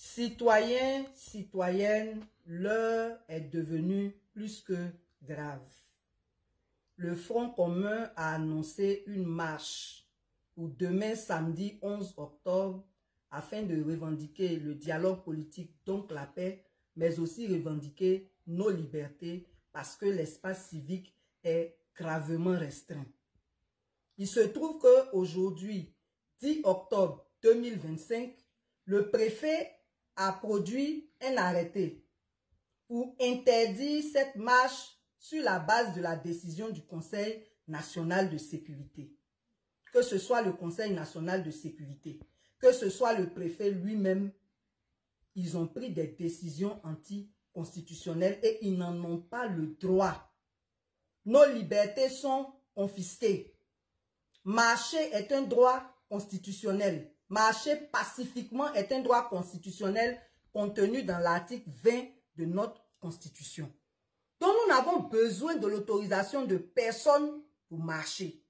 Citoyens, citoyennes, l'heure est devenue plus que grave. Le Front commun a annoncé une marche pour demain samedi 11 octobre afin de revendiquer le dialogue politique, donc la paix, mais aussi revendiquer nos libertés parce que l'espace civique est gravement restreint. Il se trouve qu'aujourd'hui, 10 octobre 2025, le préfet a produit un arrêté pour interdire cette marche sur la base de la décision du Conseil national de sécurité. Que ce soit le Conseil national de sécurité, que ce soit le préfet lui-même, ils ont pris des décisions anticonstitutionnelles et ils n'en ont pas le droit. Nos libertés sont confisquées. Marcher est un droit constitutionnel. Marcher pacifiquement est un droit constitutionnel contenu dans l'article 20 de notre Constitution. Donc nous n'avons besoin de l'autorisation de personne pour marcher.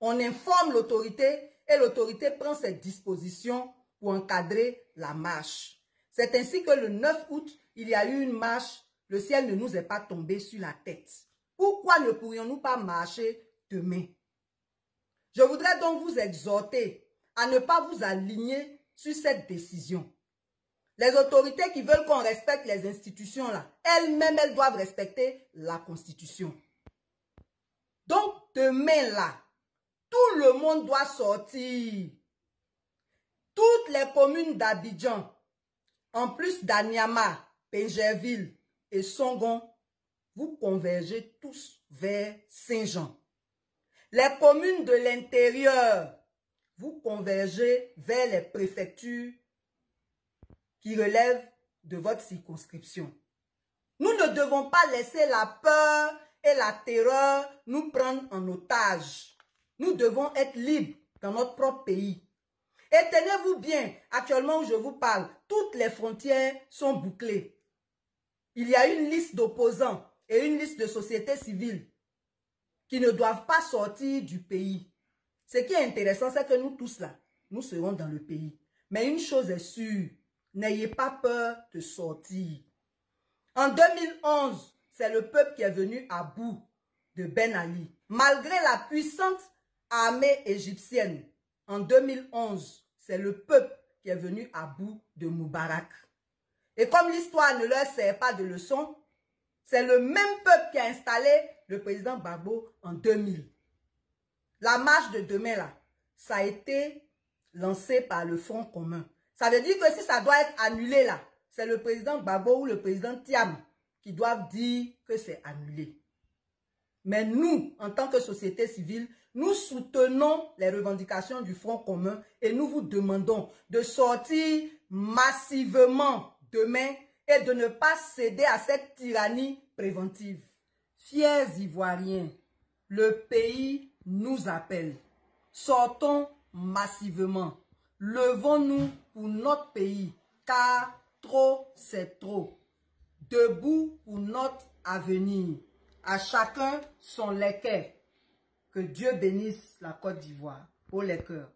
On informe l'autorité et l'autorité prend ses dispositions pour encadrer la marche. C'est ainsi que le 9 août, il y a eu une marche, le ciel ne nous est pas tombé sur la tête. Pourquoi ne pourrions-nous pas marcher demain? Je voudrais donc vous exhorter à ne pas vous aligner sur cette décision. Les autorités qui veulent qu'on respecte les institutions là, elles-mêmes, elles doivent respecter la Constitution. Donc demain là, tout le monde doit sortir. Toutes les communes d'Abidjan, en plus d'Anyama, Pégerville et Songon, vous convergez tous vers Saint-Jean. Les communes de l'intérieur, vous convergez vers les préfectures qui relèvent de votre circonscription. Nous ne devons pas laisser la peur et la terreur nous prendre en otage. Nous devons être libres dans notre propre pays. Et tenez-vous bien, actuellement où je vous parle, toutes les frontières sont bouclées. Il y a une liste d'opposants et une liste de sociétés civiles qui ne doivent pas sortir du pays. Ce qui est intéressant, c'est que nous tous là, nous serons dans le pays. Mais une chose est sûre, n'ayez pas peur de sortir. En 2011, c'est le peuple qui est venu à bout de Ben Ali. Malgré la puissante armée égyptienne, en 2011, c'est le peuple qui est venu à bout de Moubarak. Et comme l'histoire ne leur sert pas de leçon, c'est le même peuple qui a installé le président Gbagbo en 2000. La marche de demain, là, ça a été lancé par le Front commun. Ça veut dire que si ça doit être annulé, là, c'est le président Gbagbo ou le président Thiam qui doivent dire que c'est annulé. Mais nous, en tant que société civile, nous soutenons les revendications du Front commun et nous vous demandons de sortir massivement demain et de ne pas céder à cette tyrannie préventive. Fiers Ivoiriens, le pays nous appelle. Sortons massivement. Levons-nous pour notre pays, car trop, c'est trop. Debout pour notre avenir. À chacun son leket. Que Dieu bénisse la Côte d'Ivoire. Au les cœurs.